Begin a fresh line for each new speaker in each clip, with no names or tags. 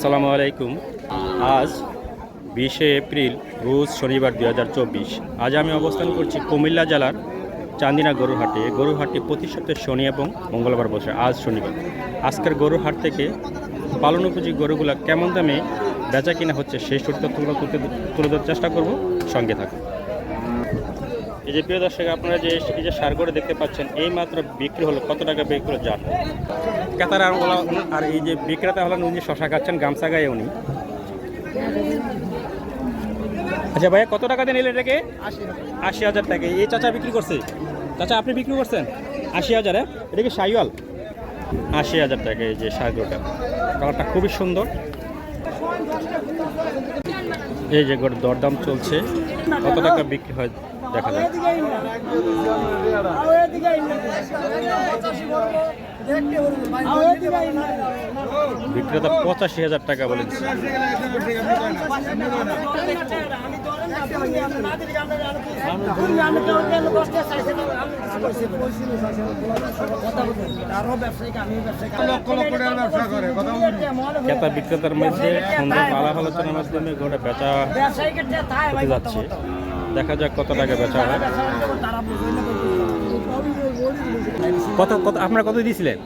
আসসালামু আলাইকুম। আজ 20শে এপ্রিল রোজ শনিবার 2024। আজ আমি অবস্থান করছি কুমিল্লা জেলার চান্দিনা গরুর হাটে। গরুর হাটটি প্রতি সপ্তাহে শনি এবং মঙ্গলবার বসে। আজ শনিবার। আজকের গরুর হাট থেকে পালন উপযোগী গরুগুলো কেমন দামে বেচা কিনা হচ্ছে সেই সূত্র তথ্যগুলো তুলে ধরার চেষ্টা করব। সঙ্গে থাকুন। এই যে প্রিয় দর্শক, আপনারা যে এই যে সার গরু দেখতে পাচ্ছেন, এই মাত্র বিক্রি হলো। কত টাকা বিক্রি হলো জান ক্রেতার আর এই যে বিক্রেতা হলেন উনি শশা খাচ্ছেন, গামছা গায়ে উনি। আচ্ছা ভাইয়া, কত টাকা দিয়ে নিলেন এটাকে? 80,000 টাকা। এই চাচা বিক্রি করছে। চাচা আপনি বিক্রি করছেন 80,000? এটা কি শাহিওয়াল? 80,000 টাকা। এই যে সার গরুটা, কালারটা খুবই সুন্দর। এই যে গরুর দরদাম চলছে, কত টাকা বিক্রি হয় দেখা যায়। বিক্রেতা 85,000 টাকা বলেছে। ক্রেতা বিক্রেতার মধ্যে সুন্দর আলাপ আলোচনার মাধ্যমে গোটা বেচা হতে যাচ্ছে। দেখা যাক কত টাকা বেচা হয়। কত আপনারা কত দিয়েছিলেন?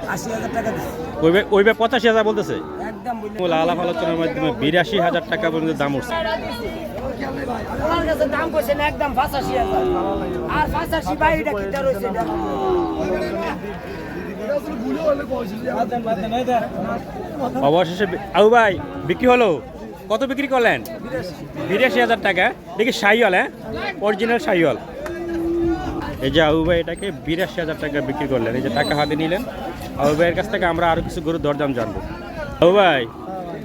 80,000 টাকা। 85,000 বলতেছে। আলাপ আলোচনার মাধ্যমে 82,000 টাকা পর্যন্ত দাম উঠছে। অবশেষে আবু ভাই বিক্রি হলো। কত বিক্রি করলেন? 82,000 টাকা। দেখি শাহিওয়াল, হ্যাঁ, অরিজিনাল শাহিওয়াল। এই যে আবু ভাই এটাকে 82,000 টাকা বিক্রি করলেন। এই যে টাকা হাতে নিলেন। আবু ভাইয়ের কাছ থেকে আমরা আরো কিছু গরুর দরদাম জানবো। আবু ভাই,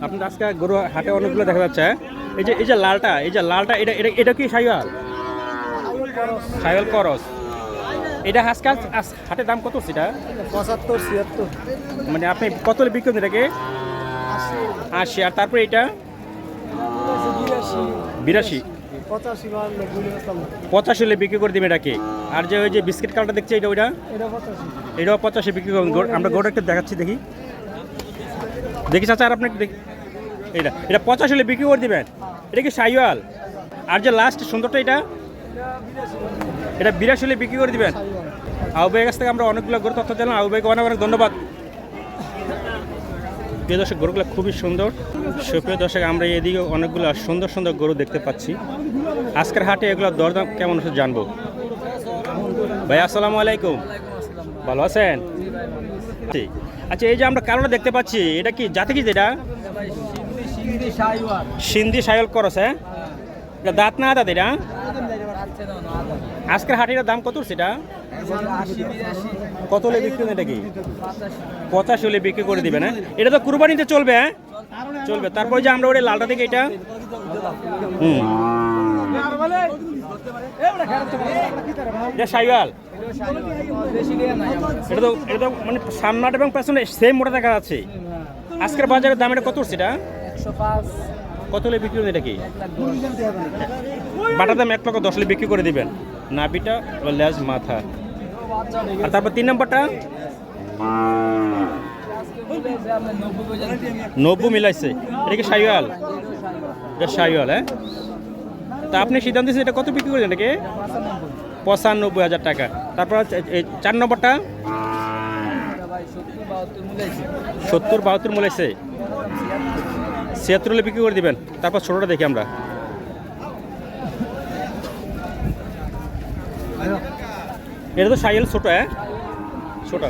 আপনার আজকে গরু হাটে অনেকগুলো দেখা যাচ্ছে। এই যে লালটা, এটা কি শাহিওয়াল? শাহিওয়াল করস। এটা আজকাল হাটের দাম কত? সেটা
75, 76।
মানে আপনি কত বিক্রি করেন এটাকে? 80। আর তারপরে এটা 82, 85 হলে বিক্রি করে দিবেন এটাকে। আর যে ওই যে বিস্কিট কালারটা দেখছি, এটাও 85 বিক্রি করবেন। আমরা গরুটা একটু দেখাচ্ছি, দেখি চাচা। আর আপনি একটু দেখি, এটা 85 হলে বিক্রি করে দিবেন। এটা কি শাহিওয়াল? আর যে লাস্ট সুন্দরটা, এটা 82 হলে বিক্রি করে দিবেন। আবু ভাইয়ের কাছ থেকে আমরা অনেকগুলো গরু তথ্য দিলাম। আবু ভাইকে অনেক অনেক ধন্যবাদ। প্রিয় দর্শক, গরুগুলো খুবই সুন্দর। সুপ্রিয় দর্শক, আমরা এদিকে অনেকগুলো সুন্দর সুন্দর গরু দেখতে পাচ্ছি। আজকের হাটে এগুলো দরদাম কেমন হচ্ছে জানবো। ভাই আসসালামু আলাইকুম, ভালো আছেন? আচ্ছা, এই যে আমরা কালোটা দেখতে পাচ্ছি, এটা কি জাতি? কি এটা? সিন্ধি শাহিওয়াল করস, হ্যাঁ? এটা দাঁত না দাঁত? এটা আজকের হাটের দাম কত সেটা? কত হলে বিক্রি? এটা কি 85 হলে বিক্রি করে দিবেন? হ্যাঁ, এটা তো কুরবানিতে চলবে। হ্যাঁ, চলবে। তারপরে যে আমরা ওই লালটা দেখি, এটা এটা শাহিওয়াল। এটা তো মানে সামনাটা এবং পেছনে সেম মোটা দেখা যাচ্ছে। আজকের বাজারের দাম এটা কত? সেটা
105।
কত হলে বিক্রি করবেন? এটা কি বাটার দাম 1,10,000 হলে বিক্রি করে দিবেন। নাভিটা, লেজ, মাথা। আর তারপর 3 নম্বরটা 90 মিলাইছে। এটা কি শাহিওয়াল? এটা শাহিওয়াল, হ্যাঁ। তা আপনি সিদ্ধান্ত দিয়েছেন এটা কত বিক্রি করবেন? এটাকে 95,000 টাকা। তারপর 4 নম্বরটা 70-72 মিলাইছে। 76 হলে বিক্রি করে দিবেন। তারপর ছোটোটা দেখি আমরা। এটা তো শাহিওয়াল ছোটো, হ্যাঁ, ছোট।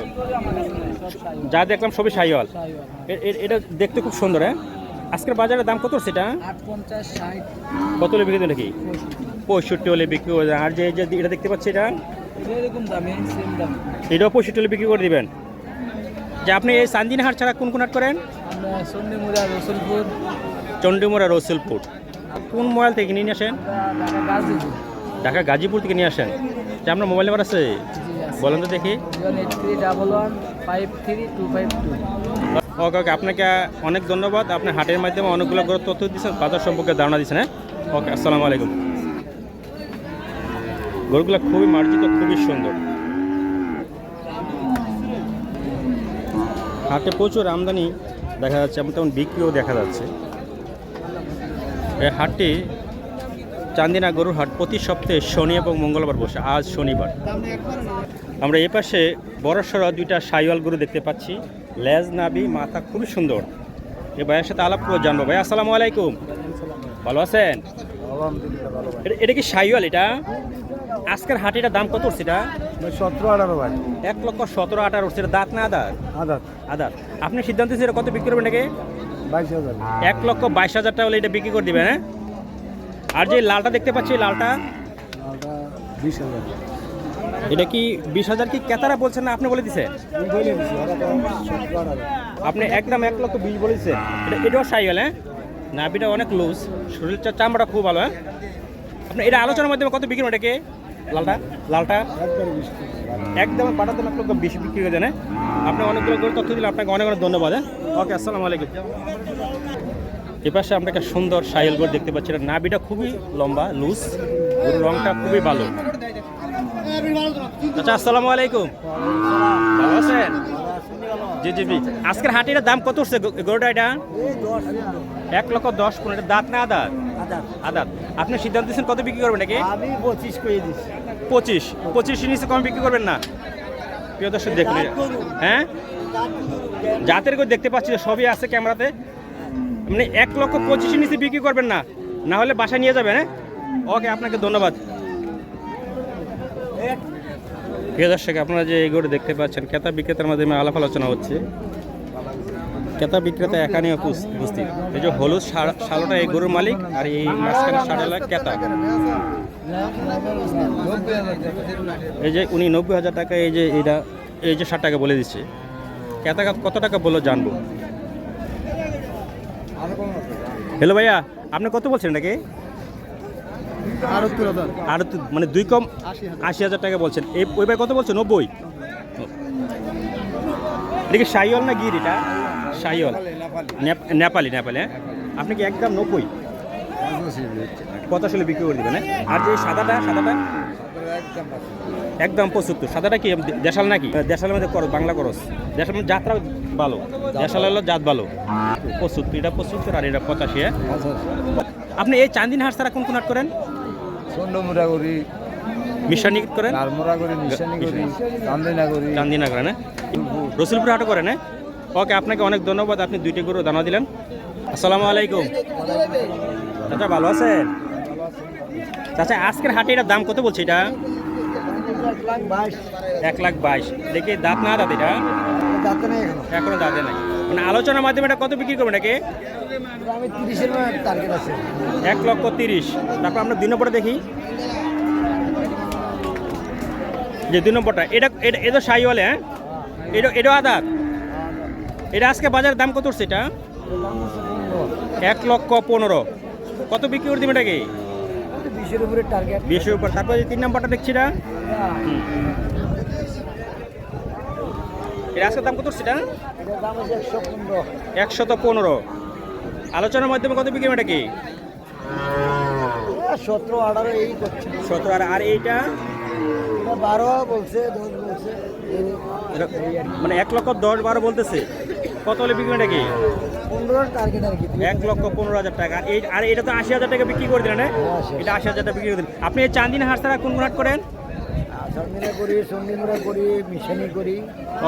যা দেখলাম সবই শাহিওয়াল। এটা দেখতে খুব সুন্দর। হ্যাঁ, আজকের বাজারের দাম কত সেটা?
58, 60।
কত হলে বিক্রি দেন? নাকি 65 হলে বিক্রি করে দেন। আর যে এটা দেখতে পাচ্ছি, এটা
এরকম দামে সেম দাম।
এটাও 65 হলে বিক্রি করে দিবেন। যে আপনি এই চান্দিনা হাট ছাড়া কোন হাট করেন?
আমরা চণ্ডীমুড়া, রসুলপুর।
চণ্ডীমুড়া, রসুলপুর। কোন মোবাইল থেকে নিয়ে আসেন? ঢাকা গাজীপুর থেকে নিয়ে আসেন। যে আপনার মোবাইল নাম্বার আছে? বলেন তো দেখি।
08311532252।
ওকে, আপনাকে অনেক ধন্যবাদ। আপনি হাটের মাধ্যমে অনেকগুলো গরুর তথ্য দিচ্ছেন, বাজার সম্পর্কে ধারণা দিচ্ছেন। হ্যাঁ, ওকে, আসসালামু আলাইকুম। গরুগুলো খুবই মার্জিত, খুবই সুন্দর। হাটে প্রচুর আমদানি দেখা যাচ্ছে, এমন তেমন বিক্রিও দেখা যাচ্ছে। এই হাটটি চান্দিনা গরুর হাট প্রতি সপ্তাহে শনি এবং মঙ্গলবার বসে। আজ শনিবার। আমরা এই পাশে বড়সড় দুইটা সাইওয়াল গরু দেখতে পাচ্ছি। লেজ নাভি মাথা খুবই সুন্দর। এই ভাইয়ের সাথে আলাপ করে জানবো। ভাই আসসালামু আলাইকুম, ভালো আছেন? এটা কি সাইওয়াল? এটা আজকের হাটিটার দাম কত উঠছে? এটা
17-18 ভাই।
1,17,18,18 উঠছে। এটা দাঁত না আদার?
আদাত
আদার। আপনি সিদ্ধান্ত দিচ্ছেন কত বিক্রি করবেন এটাকে?
22,000।
1,22,000 টাকা হলে এটা বিক্রি করে দিবেন, হ্যাঁ? আর যে লালটা দেখতে পাচ্ছি, লালটা
আলটা 20,000।
এটা কি 20,000 কি ক্রেতারা বলছেন না আপনি বলে দিছেন?
আমি বলে দিছি ওরা তো 17-18।
আপনি একদম 1,20,000 বলে দিচ্ছেন। এটাও সাইওয়াল, হ্যাঁ? নাভিটা অনেক লুজ, শরীরটা চামড়াটা খুব ভালো, হ্যাঁ? আপনি এটা আলোচনার মাধ্যমে কত বিক্রি এটাকে? লালটা
একবারে 20।
একদম পাঠার দাম 1,20,000 বিক্রি করে দেন, হ্যাঁ? আপনি অনেকগুলো করে তথ্য দিলে আপনাকে অনেক অনেক ধন্যবাদ, হ্যাঁ? ওকে, আসসালামু আলাইকুম। এপাশে আমরা একটা সুন্দর সাইল গরু দেখতে পাচ্ছি। নাভিটা খুবই লম্বা, লুজ, গরুর রংটা খুবই ভালো। আচ্ছা, আসসালামু আলাইকুম, ভালো আছেন? জি জি জি। আজকের হাটির দাম কত উঠছে গরুটা? এটা 1,10,15,000। দাঁত না আদাত? আদাত। আপনি সিদ্ধান্ত দিচ্ছেন কত বিক্রি করবেন নাকি?
আমি 25 করে দিছি।
25 নিচে কম বিক্রি করবেন না? প্রিয় দর্শক দেখলে, হ্যাঁ, জাতের গরু দেখতে পাচ্ছি যে সবই আছে ক্যামেরাতে। মানে 1,25,000 নিচে বিক্রি করবেন না, না হলে বাসায় নিয়ে যাবেন, হ্যাঁ? ওকে, আপনাকে ধন্যবাদ। প্রিয় দর্শক, আপনারা যে এই গরু দেখতে পাচ্ছেন, ক্রেতা বিক্রেতার মাধ্যমে আলাপ আলোচনা হচ্ছে। ক্রেতা বিক্রেতা এখানে উপস্থিত। এই যে হলুদ শালোটা এই গরুর মালিক, আর এই মাঝখানে শাড়িওয়ালা ক্রেতা। এই যে উনি 90,000 টাকা, এই যে 60 টাকা বলে দিচ্ছে। ক্রেতা কত টাকা বললো জানবো। হ্যালো ভাইয়া, আপনি কত বলছেন নাকি? আর মানে 2 কম 80,000 টাকা বলছেন। ওই ভাই কত বলছেন? 90। এটা কি সাইওয়াল না গির? এটা সাইওয়াল, নেপালি। হ্যাঁ, আপনি কি একদম 90 85 বিক্রি করে দেবেন, হ্যাঁ? আর যে সাদাটা একদম 75। সাদাটা কি দেশাল নাকি? দেশালের মধ্যে বাংলা করস। দেশাল মধ্যে জাতটা ভালো, দেশাল হলো জাত ভালো। 75, এটা 75 আর এটা 85, হ্যাঁ? আপনি এই চান্দিনা হাট ছাড়া কোন হাট করেন?
চন্দ্রমুড়া করি,
মিশানি করেন,
লালমোড়া করি, নিশানি করি,
চান্দিনা করেন, হ্যাঁ? রসুলপুর হাটও করেন, হ্যাঁ? ওকে, আপনাকে অনেক ধন্যবাদ। আপনি 2টি গরু দানা দিলেন। আসসালামু আলাইকুম। চাচা, ভালো আছেন? চাচা, আজকের হাটে এটার দাম কত বলছে? এটা 1,22,000। দেখি দাঁত না দাঁত? এটা এখনো দাঁতে নাই। মানে আলোচনার মাধ্যমে এটা কত বিক্রি করবেন এটাকে?
আমি 30-এর টার্গেট আছে।
1,30,000। তারপর আমরা 2 নম্বরটা দেখি, যে 2 নম্বরটা। এটা সাইওয়ালে, হ্যাঁ? এটা আদাত। এটা আজকে বাজারের দাম কত উঠছে? এটা 1,15,000। কত বিক্রি করে দিবেন এটাকে?
20-এর উপরে টার্গেট।
20-এর উপর। তারপর যে 3 নম্বরটা দেখছি, এটা আজকের দাম কত উঠছে? এটা
এটার দাম হচ্ছে 115।
115। আলোচনার মাধ্যমে কত বিক্রি এটা কি?
17-18 এই করছে।
17। আর এইটা
12 বলছে, 10 বলছে।
মানে 1,10,12 বলতেছে। কত হলে বিক্রি এটা কি?
15 টার্গেট আর কি।
1,15,000 টাকা। আর এটা তো 80,000 টাকা বিক্রি করে দিলেন, হ্যাঁ? এটা 80,000 টাকা বিক্রি করে দিলেন। আপনি এই চান্দিনা হাট ছাড়া কোন হাট করেন?
চান্দিনা করি, চন্ডিমুড়া করি, মিশানি করি।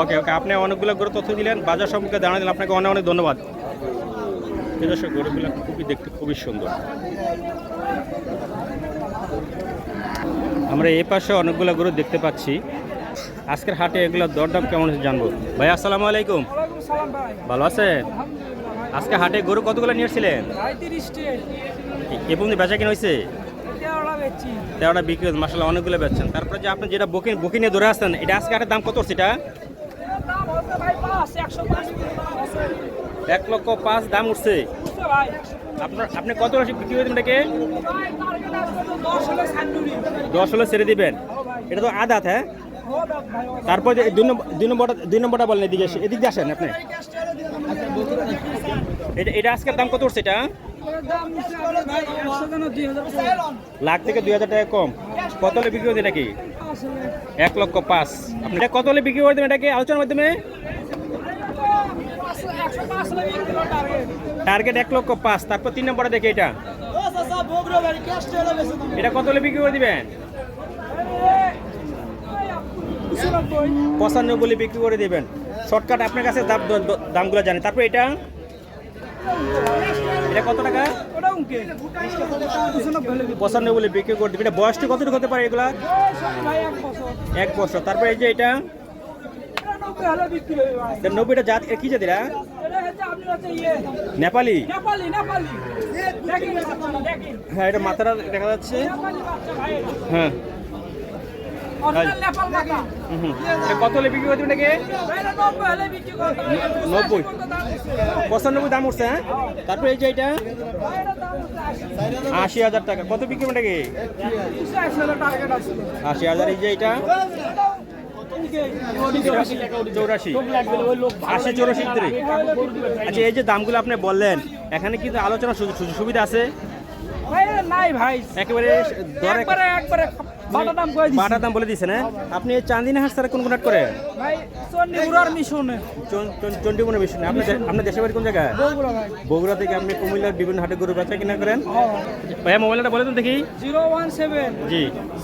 ওকে, আপনি অনেকগুলো গরু তথ্য দিলেন, বাজার সম্পর্কে জানা দিলেন। আপনাকে অনেক অনেক ধন্যবাদ। দর্শক, গরুগুলো খুবই দেখতে খুবই সুন্দর। আমরা এই পাশে অনেকগুলো গরু দেখতে পাচ্ছি। আজকের হাটে এগুলোর দরদাম কেমন হচ্ছে জানবো। ভাই আসসালামু আলাইকুম, ভালো আছেন? আজকে হাটে গরু কতগুলো নিয়েছিলেন? এ পর্যন্ত বেচা কিনা হয়েছে? 13টা বিক্রি হয়েছে। মাসাল্লাহ, অনেকগুলো বেচছেন। তারপরে যে আপনি যেটা বকি নিয়ে ধরে আসছেন, এটা আজকে হাটের দাম কত হচ্ছে? এটা 1,05,000 দাম উঠছে। আপনি কত বিক্রি করে দেবেন এটাকে? 10 হলে ছেড়ে দিবেন। এটা তো আদাত, হ্যাঁ? তারপর যে 2 নম্বরটা বলেন, এদিকে দিয়ে আসেন আপনি। এটা আজকের দাম কত উঠছে? এটা লাখ থেকে 2,000 টাকা কম। কত হলে বিক্রি করে দেন নাকি? 1,05,000। আপনি এটা কত হলে বিক্রি করে দেবেন এটাকে আলোচনার মাধ্যমে? টার্গেট 1,05,000। তারপর 3 নম্বরে দেখে এটা এটা কত হলে বিক্রি করে দিবেন? 95 বলে বিক্রি করে দিবেন। শর্টকাট আপনার কাছে দামগুলো জানেন। তারপর এটা এটা কত টাকা? 95 বলে বিক্রি করে দিবেন। এটা বয়সটা কতটুকু হতে পারে এগুলা? 1 বছর। তারপর এই যে এটা 90টা জাত কি জাত এরা? নেপালি। হ্যাঁ, এটা মাথাটা দেখা যাচ্ছে। হ্যাঁ, কত হলে বিক্রি করতে এটাকে? 90 95 দাম উঠছে। হ্যাঁ, তারপরে এই যে এটা 80,000 টাকা। কত বিক্রি এটাকে? 80,000। এই যে এটা 84 80 84। আচ্ছা, এই যে দামগুলো আপনি বললেন, এখানে কিন্তু আলোচনা সুযোগ সুবিধা আছে?
নাই ভাই,
একেবারে
একবারে
বাটা দাম বলে দিয়েছেন। আপনি চান্দিনা হাট ছাড়া কোন কোন হাট করে?
ভাই চণ্ডীপুরার মিশনে।
চণ্ডীপুরের মিশনে। আপনার দেশের বাড়ি কোন জায়গায়? বগুড়া থেকে আপনি কুমিল্লার বিভিন্ন হাটে গরু বেচা কিনা করেন? ভাইয়া মোবাইলটা বলে দেন দেখি।
017
জি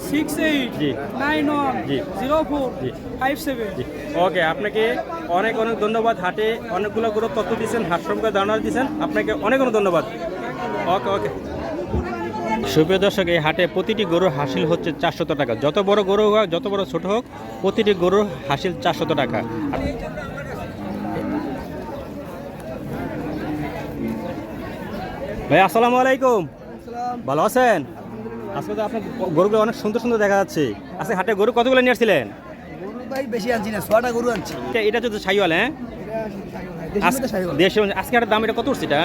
68
জি
91
জি
04
জি
57।
জি, ওকে। আপনাকে অনেক অনেক ধন্যবাদ। হাটে অনেকগুলো গরু তথ্য দিয়েছেন, হাট সম্পর্কে ধারণা দিয়েছেন। আপনাকে অনেক অনেক ধন্যবাদ। ওকে ওকে। সুপ্রিয় দর্শক, এই হাটে প্রতিটি গরুর হাসিল হচ্ছে 400 টাকা। যত বড় গরু হোক, যত বড় ছোট হোক, প্রতিটি গরুর হাসিল 400 টাকা। ভাই আসসালামু আলাইকুম, ভালো আছেন? আজকে তো আপনার গরুগুলো অনেক সুন্দর সুন্দর দেখা যাচ্ছে। আজকে হাটে গরু কতগুলো নিয়ে আসছিলেন?
গরু ভাই বেশি আনছি না, 6টা গরু আনছি।
এটা তো শাহিওয়াল। হ্যাঁ, দেশে আজকে হাটের দাম এটা কত উঠছে? এটা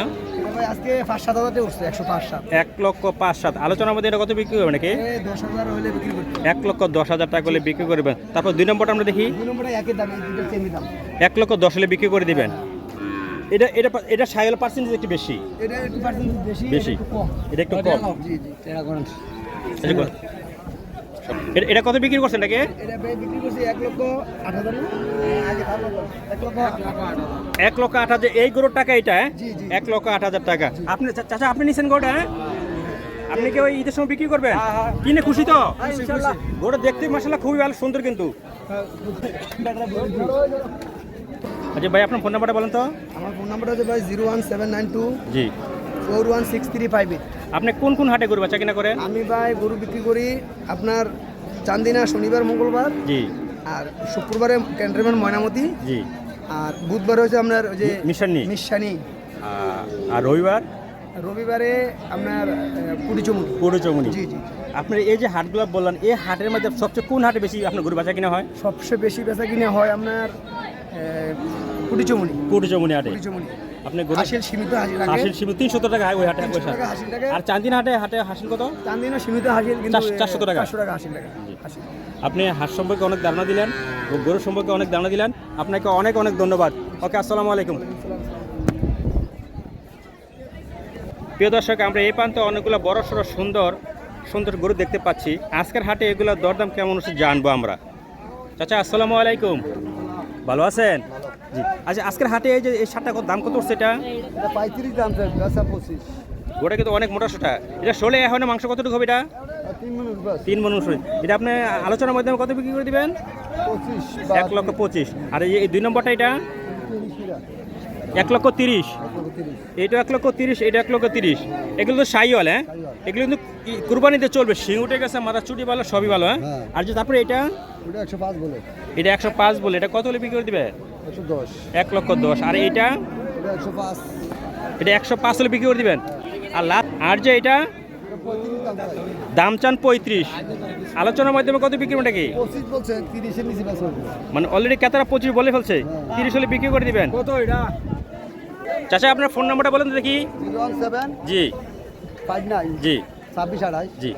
ভাই আজকে 5-7 হাজারে উঠছে, 105-7।
1,05,700। আলোচনার মধ্যে এটা কত বিক্রি করবেন নাকি?
10,000 হলে বিক্রি করতে।
1,10,000 টাকা হলে বিক্রি করবেন। তারপর 2 নম্বরটা আমরা দেখি।
2 নম্বরে একই দাম, এই দুটো সেমই দাম।
1,10,000 হলে বিক্রি করে দিবেন। এটা এটা এটা শাহিওয়াল পার্সেন্টেজ একটু বেশি।
এটা একটু পার্সেন্ট বেশি,
বেশি।
একটু কম।
এটা একটু কম।
জি জি, এটা করেন।
এটা কত বিক্রি করছেন এটাকে?
এটা ভাই বিক্রি করছি 1,08,000 না? আগে
1,08,000। এই গরুর টাকা এটা?
জি, জি।
1,08,000 টাকা। আপনি চাচা আপনি নিছেন গরুটা? হ্যাঁ, আপনি কি ওই ঈদের সময় বিক্রি করবেন? কিনে খুশি তো?
ইনশাআল্লাহ।
গরুটা দেখতে মাশাআল্লাহ খুবই ভালো, সুন্দর কিন্তু। আচ্ছা ভাই, আপনার ফোন নাম্বারটা বলেন তো।
আমার ফোন নাম্বারটা হচ্ছে ভাই 01792
জি।
416358।
আপনি কোন কোন হাটে গরু বেচা কিনা করেন?
আমি ভাই গরু বিক্রি করি আপনার চান্দিনা শনিবার মঙ্গলবার,
জি
আর শুক্রবারে ক্যান্টনমেন্ট ময়নামতি,
জি।
আর বুধবার হচ্ছে আপনার ওই যে মিশানি,
আর রবিবার
রবিবারে আপনার পুডিচমুনি।
পুরুচমুনি।
জি জি।
আপনার এই যে হাটগুলো বললেন, এই হাটের মধ্যে সবচেয়ে কোন হাটে বেশি আপনার গরু বেচা কিনা হয়?
সবচেয়ে বেশি বেচা কিনে হয় আপনার পুডিচমুনি।
পুরুচমুনি হাটে।
পুডিচমুনি
আপনি গরু
হাসিল সীমিত হাসিল থাকে।
হাসিল সীমিত 300 টাকা ওই হাটে পয়সা।
300 টাকা হাসিল থাকে।
আর চান্দিনা হাটে হাসিল কত?
চান্দিনা সীমিত হাসিল কিন্তু
400 টাকা।
400 টাকা হাসিল টাকা। হাসিল।
আপনি হাট সম্পর্কে অনেক ধারণা দিলেন, গরু সম্পর্কে অনেক ধারণা দিলেন। আপনাকে অনেক অনেক ধন্যবাদ। ওকে, আসসালামু আলাইকুম। প্রিয় দর্শক, আমরা এই প্রান্তে অনেকগুলো বড় সড়ো সুন্দর সুন্দর গরু দেখতে পাচ্ছি। আজকের হাটে এগুলোর দরদাম কেমন হচ্ছে জানবো আমরা। চাচা আসসালামু আলাইকুম, ভালো আছেন? জি। আচ্ছা, আজকের হাটে এই যে এই শার্টটা দাম কত উঠছে? এটা
35 দাম চাই, 25।
গোটা কিন্তু অনেক মোটা শাটা। এটা শোলে এখন মাংস কতটুকু হবে? এটা
3 মিনিট বাস।
3 মণ। এটা আপনি আলোচনার মাধ্যমে কত বিক্রি করে দিবেন?
25।
1,25,000। আর এই 2 নম্বরটা এটা 1,30,000। এইটা 1,30,000, এটা 1,30,000। এগুলো তো শাহিওয়াল। হ্যাঁ, এগুলো কিন্তু কুরবানিতে চলবে। শিং উঠে গেছে, মাথা চুটি ভালো, সবই ভালো। হ্যাঁ। আর যে তারপরে এটা
105 বলে।
এটা 105 বলে। এটা কত হলে বিক্রি করে দিবে?
110।
1,10,000। আর এইটা
105।
এটা 105 হলে বিক্রি করে দিবেন। আর আর যে এটা দাম চান 35, আলোচনার মাধ্যমে কত বিক্রি? ওটা কি
25 বলছে, 30 এর নিচে বাস হবে।
মানে অলরেডি ক্রেতারা 25 বলে ফেলছে, 30 হলে বিক্রি করে দিবেন।
কত এটা?
চাচা আপনার ফোন নাম্বারটা বলেন তো দেখি।
017
জি
59
জি
26 28
জি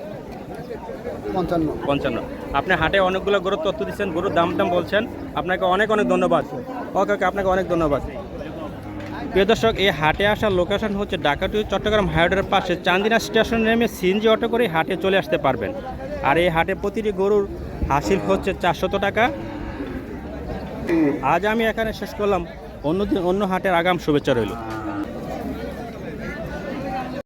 55।
55। আপনি হাটে অনেকগুলো গরুর তথ্য দিচ্ছেন, গরুর দাম বলছেন। আপনাকে অনেক অনেক ধন্যবাদ। ওকে ওকে, আপনাকে অনেক ধন্যবাদ। প্রিয় দর্শক, এই হাটে আসার লোকেশন হচ্ছে ঢাকা টু চট্টগ্রাম হাইওয়ের পাশে চান্দিনা স্টেশন নেমে সিএনজি অটো করে হাটে চলে আসতে পারবেন। আর এই হাটে প্রতিটি গরুর হাসিল হচ্ছে 400 টাকা। আজ আমি এখানে শেষ করলাম। অন্য হাটের আগাম শুভেচ্ছা রইল।